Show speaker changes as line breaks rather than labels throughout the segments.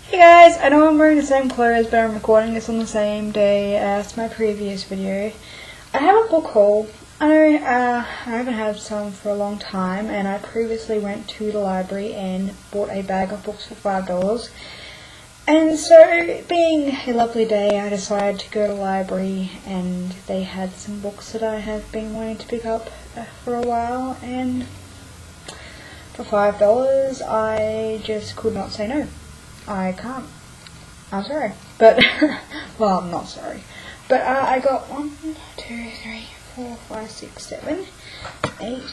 Hey guys, I know I'm wearing the same clothes, but I'm recording this on the same day as my previous video. I have a book haul. I know I haven't had some for a long time, and I previously went to the library and bought a bag of books for $5. And so, being a lovely day, I decided to go to the library, and they had some books that I have been wanting to pick up for a while, and for $5 I just could not say no. I can't. I'm sorry. But, well, I'm not sorry. But I got 1, 2, 3, 4, 5, 6, 7, 8, 9,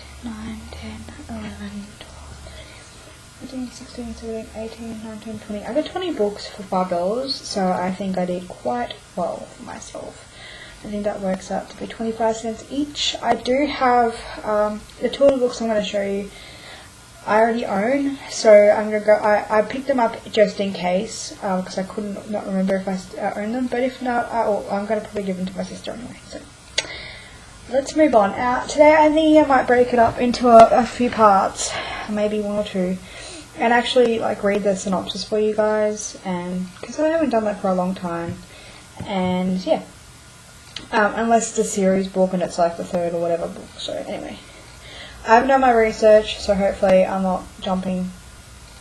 10, 11, 12, 13, 16, 17, 18, 19, 20. I got 20 books for $5, so I think I did quite well for myself. I think that works out to be 25 cents each. I do have the two of the books I'm going to show you I already own, so I'm gonna go. I picked them up just in case because I couldn't not remember if I owned them. But if not, I'm gonna probably give them to my sister anyway. So let's move on. Today I think I might break it up into a few parts, maybe one or two, and actually read the synopsis for you guys, and because I haven't done that for a long time, and yeah, unless it's a series book and it's like the third or whatever book. So anyway. I've done my research, so hopefully I'm not jumping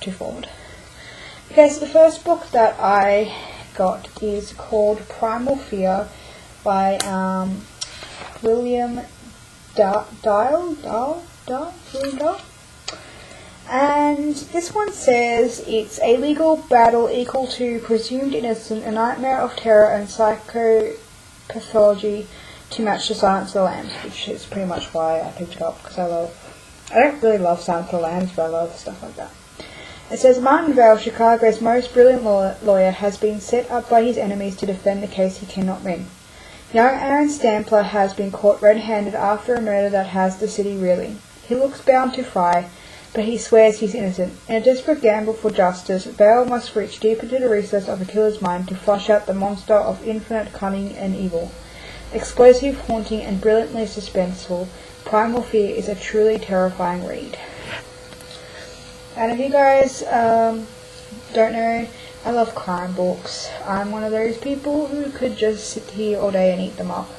too forward. Okay, so the first book that I got is called Primal Fear by William Dahl. And this one says it's a legal battle equal to presumed innocence, a nightmare of terror and psychopathology to match the Silence of the Lambs, which is pretty much why I picked it up, because I don't really love Silence of the Lambs, but I love stuff like that. It says, Martin Vale, Chicago's most brilliant lawyer, has been set up by his enemies to defend the case he cannot win. Young Aaron Stampler has been caught red-handed after a murder that has the city reeling. He looks bound to fry, but he swears he's innocent. In a desperate gamble for justice, Vale must reach deep into the recess of a killer's mind to flush out the monster of infinite cunning and evil. Explosive, haunting, and brilliantly suspenseful, Primal Fear is a truly terrifying read. And if you guys don't know, I love crime books. I'm one of those people who could just sit here all day and eat them up.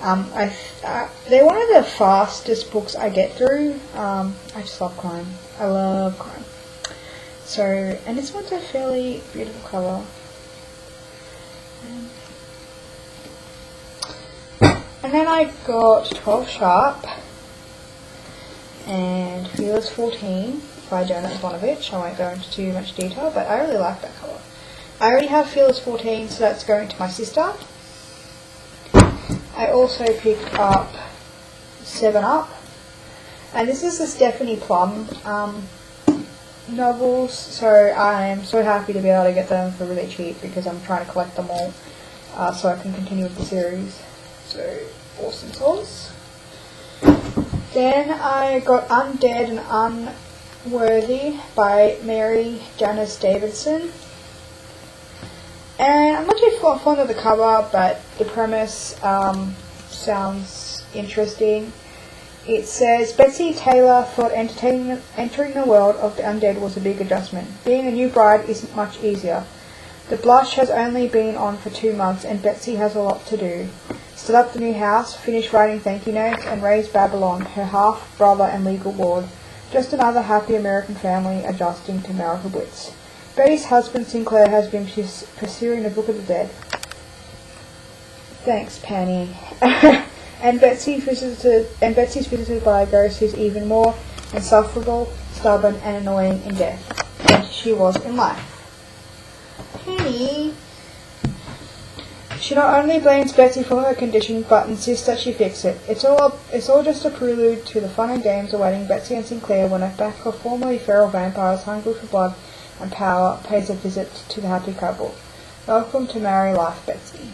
They're one of the fastest books I get through. I just love crime. I love crime. So, and this one's a fairly beautiful cover. And then I got 12 Sharp and Fearless 14 by Jonah Ivanovich. I won't go into too much detail, but I really like that colour. I already have Fearless 14, so that's going to my sister. I also picked up 7 Up, and this is the Stephanie Plum novels, so I am so happy to be able to get them for really cheap because I'm trying to collect them all so I can continue with the series. So, awesome sauce. Then I got Undead and Unworthy by Mary Janice Davidson. And I'm not too fond of the cover, but the premise sounds interesting. It says, Betsy Taylor thought entering the world of the undead was a big adjustment. Being a new bride isn't much easier. The blush has only been on for 2 months, and Betsy has a lot to do. Set up the new house, finish writing thank you notes, and raise Babylon, her half-brother and legal ward. Just another happy American family adjusting to marital bliss. Betty's husband Sinclair has been pursuing the Book of the Dead. Thanks, Penny. and Betsy's visited by a ghost who's even more insufferable, stubborn, and annoying in death than she was in life. Penny. She not only blames Betsy for her condition, but insists that she fix it. It's all just a prelude to the fun and games awaiting Betsy and Sinclair when a pack of formerly feral vampires hungry for blood and power pays a visit to the happy couple. Welcome to Marry Life, Betsy.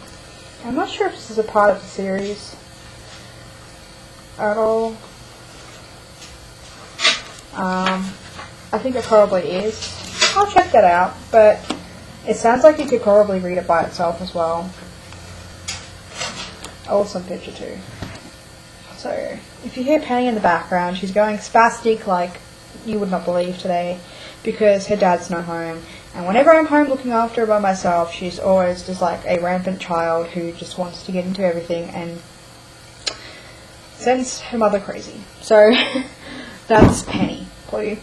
I'm not sure if this is a part of the series at all. I think it probably is. I'll check that out, but it sounds like you could probably read it by itself as well. Awesome picture too. So, if you hear Penny in the background, she's going spastic like you would not believe today. because her dad's not home. And whenever I'm home looking after her by myself, she's always just like a rampant child who just wants to get into everything and sends her mother crazy. So that's Penny for you.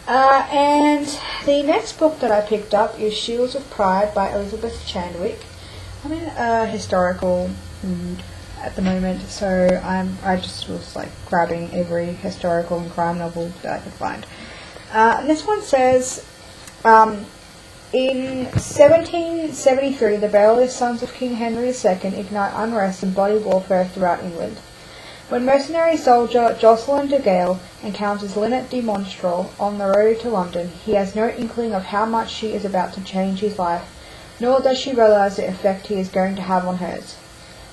And the next book that I picked up is Shields of Pride by Elizabeth Chandwick. I'm in a historical mood at the moment, so I just was like grabbing every historical and crime novel that I could find. This one says, in 1773, the rebellious sons of King Henry II ignite unrest and bloody warfare throughout England. When mercenary soldier Jocelyn de Gale encounters Lynette de Montreal on the road to London, he has no inkling of how much she is about to change his life, nor does she realise the effect he is going to have on hers.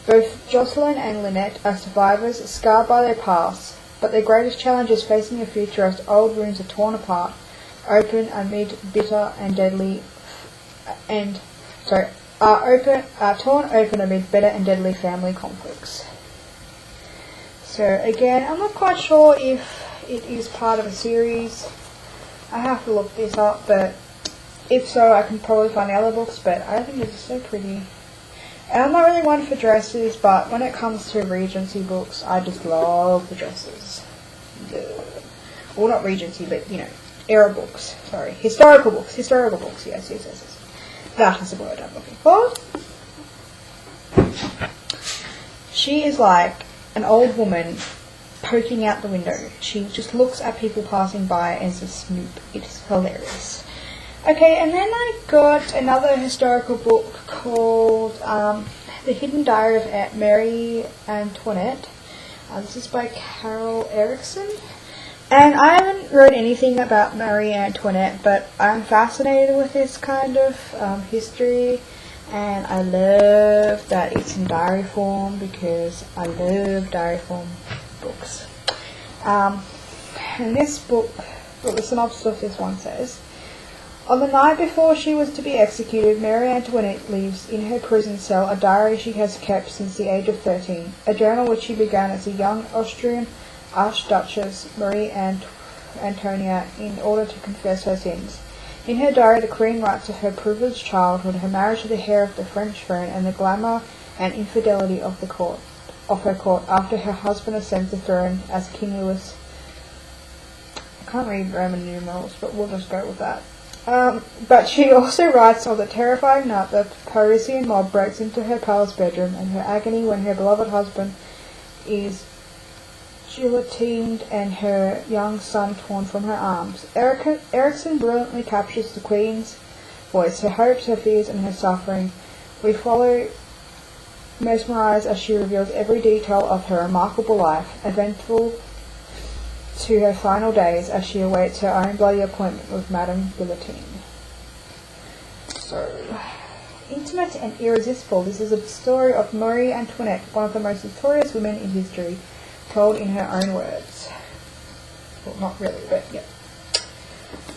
Both Jocelyn and Lynette are survivors scarred by their past, but their greatest challenge is facing a future as old wounds are torn apart, open amid bitter and deadly, torn open amid bitter and deadly family conflicts. So again, I'm not quite sure if it is part of a series. I have to look this up, but if so, I can probably find the other books, but I think it's so pretty. And I'm not really one for dresses, but when it comes to Regency books, I just love the dresses. Well, not Regency, but, you know, era books. Sorry, historical books, yes. That is the word I'm looking for. She is like an old woman poking out the window. She just looks at people passing by and says snoop. It's hilarious. Okay, and then I got another historical book called The Hidden Diary of Mary Antoinette. This is by Carol Erickson. And I haven't read anything about Marie Antoinette, but I'm fascinated with this kind of history. And I love that it's in diary form because I love diary form books. And this book, well, the synopsis of this one says, on the night before she was to be executed, Mary Antoinette leaves in her prison cell a diary she has kept since the age of 13, a journal which she began as a young Austrian Archduchess Marie Antonia in order to confess her sins. In her diary, the Queen writes of her privileged childhood, her marriage to the heir of the French throne, and the glamour and infidelity of her court after her husband ascends the throne as King Louis. I can't read Roman numerals, but we'll just go with that. But she also writes of the terrifying night the Parisian mob breaks into her palace bedroom, and her agony when her beloved husband is guillotined and her young son torn from her arms. Erickson brilliantly captures the Queen's voice, her hopes, her fears, and her suffering. We follow mesmerized as she reveals every detail of her remarkable life, eventful to her final days as she awaits her own bloody appointment with Madame Guillotine. So, intimate and irresistible, this is a story of Marie Antoinette, one of the most notorious women in history, told in her own words. Well, not really, but yeah.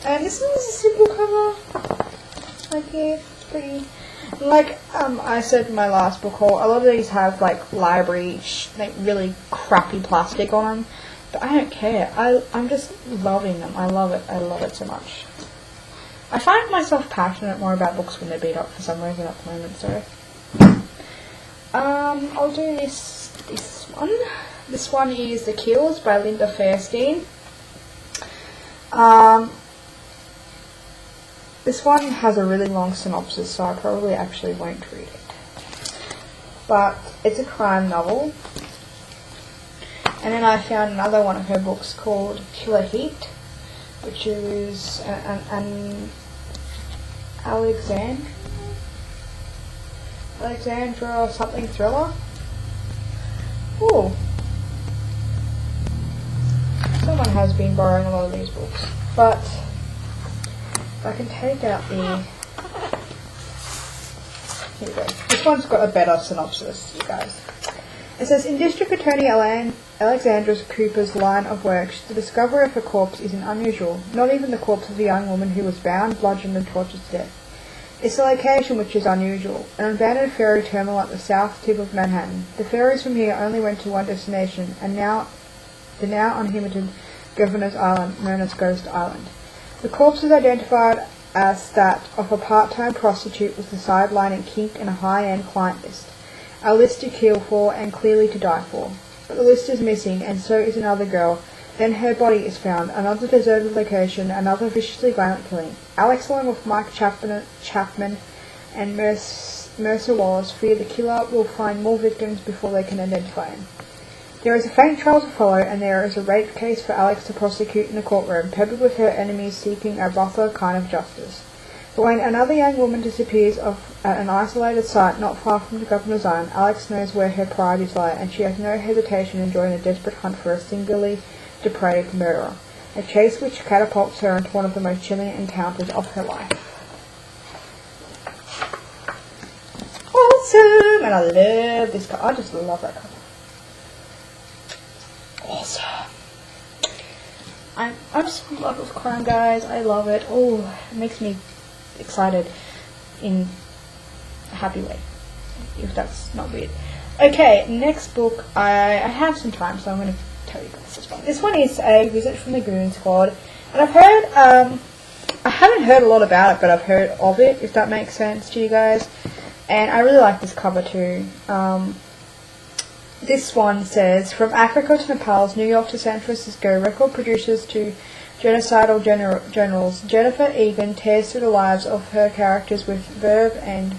And this one is a simple cover. Like, yeah, it's pretty. Like I said in my last book haul, a lot of these have like library, like really crappy plastic on them. But I don't care. I'm just loving them. I love it so much. I find myself passionate more about books when they're beat up for some reason at the moment, so. I'll do this one. This one is The Kills by Linda Fairstein. This one has a really long synopsis, so I probably actually won't read it. But it's a crime novel. And then I found another one of her books called Killer Heat, which is an Alexandra or something thriller. Ooh. Someone has been borrowing a lot of these books. But if I can take out the... Here we go. This one's got a better synopsis, you guys. It says, in District Attorney Alexandra Cooper's line of work, the discovery of her corpse isn't unusual. Not even the corpse of a young woman who was bound, bludgeoned and tortured to death. It's the location which is unusual, an abandoned ferry terminal at the south tip of Manhattan. The ferries from here only went to one destination, and the now uninhabited Governor's Island, known as Ghost Island. The corpse is identified as that of a part-time prostitute with the sidelining kinked in a high-end client list. A list to kill for and clearly to die for. But the list is missing, and so is another girl. Then her body is found, another deserted location, another viciously violent killing. Alex, along with Mike Chapman and Mercer Wallace, fear the killer will find more victims before they can identify him. There is a faint trail to follow, and there is a rape case for Alex to prosecute in the courtroom, peppered with her enemies seeking a rougher kind of justice. But when another young woman disappears at an isolated site not far from the governor's own, Alex knows where her priorities lie, and she has no hesitation in joining a desperate hunt for a singularly depraved murderer, a chase which catapults her into one of the most chilling encounters of her life. Awesome! And I love this cover. I just love that cover. Awesome. I'm just in love with crime, guys. I love it. Oh, it makes me excited in a happy way, if that's not weird. Okay, next book. I have some time, so I'm going to tell you guys this one. This one is A Visit from the Goon Squad, and I've heard, I haven't heard a lot about it, but I've heard of it, if that makes sense to you guys, and I really like this cover too. This one says, from Africa to Nepal's New York to San Francisco, record producers to genocidal generals, Jennifer Egan tears through the lives of her characters with verve and...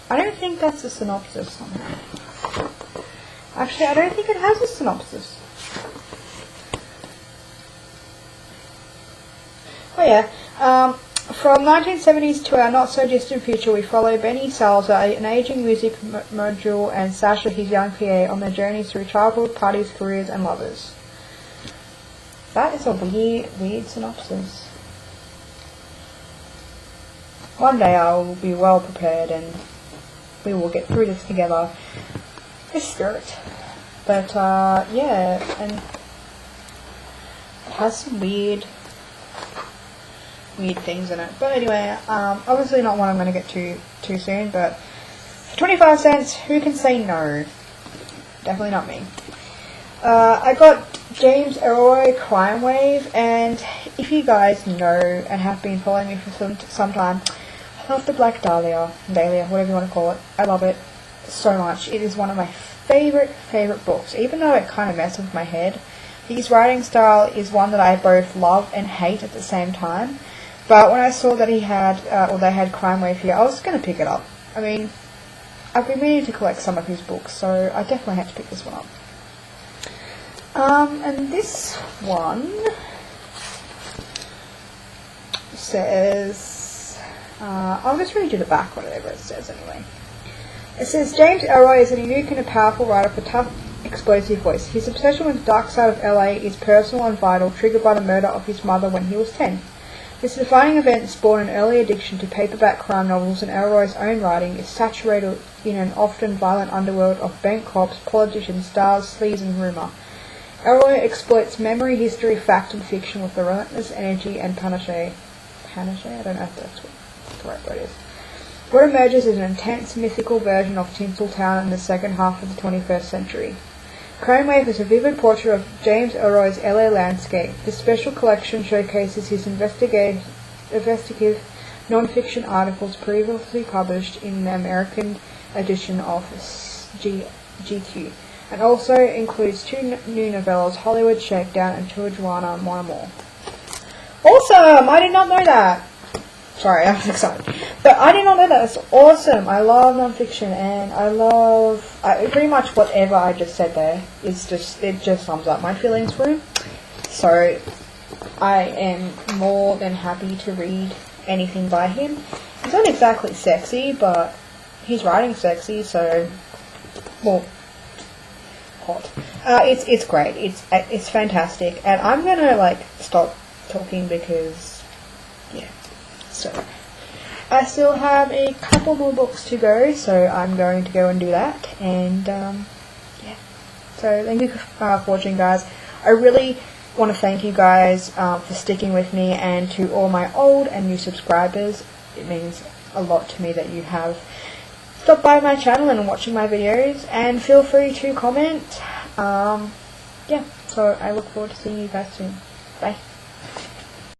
I don't think that's a synopsis somehow. Actually, I don't think it has a synopsis. Oh yeah. From 1970s to our not-so-distant future, we follow Benny Salzer, an aging music module, and Sasha, his young PA, on their journeys through childhood, parties, careers, and lovers. That is a weird synopsis. One day I will be well prepared and we will get through this together. This spirit. But, yeah, and it has some weird things in it. But anyway, obviously not one I'm going to get to too soon, but for 25 cents, who can say no? Definitely not me. I got James Ellroy Crime Wave, and if you guys know and have been following me for some time, I love the Black Dahlia, whatever you want to call it. I love it so much. It is one of my favorite books, even though it kind of messes with my head. His writing style is one that I both love and hate at the same time. But when I saw that he had, or they had Crime Wave here, I was going to pick it up. I mean, I've been meaning to collect some of his books, so I definitely had to pick this one up. And this one says, I'll just read you the back, whatever it says anyway. It says, James Ellroy is a unique and a powerful writer with a tough, explosive voice. His obsession with the dark side of LA is personal and vital, triggered by the murder of his mother when he was 10. This defining event spawned an early addiction to paperback crime novels, and Ellroy's own writing is saturated in an often violent underworld of bank cops, politicians, stars, sleaze, and rumour. Ellroy exploits memory, history, fact, and fiction with the relentless energy and panache. I don't know if that's what the right word is. What emerges is an intense, mythical version of Tinseltown in the second half of the 21st century. Crime Wave is a vivid portrait of James Ellroy's LA landscape. This special collection showcases his investigative non-fiction articles previously published in the American edition of GQ, and also includes 2 new novellas, Hollywood Shakedown and Tijuana More. Awesome! I did not know that! Sorry, I was excited. But I did not know that. It's awesome. I love non-fiction, and I love pretty much whatever I just said there. It just sums up my feelings for him. So I am more than happy to read anything by him. He's not exactly sexy, but he's writing sexy, so well, hot. It's great. It's fantastic, and I'm gonna stop talking because yeah. So, I still have a couple more books to go, so I'm going to go and do that, and, yeah. So, thank you for watching, guys. I really want to thank you guys for sticking with me, and to all my old and new subscribers. It means a lot to me that you have stopped by my channel and watching my videos, and feel free to comment. Yeah, so I look forward to seeing you guys soon. Bye.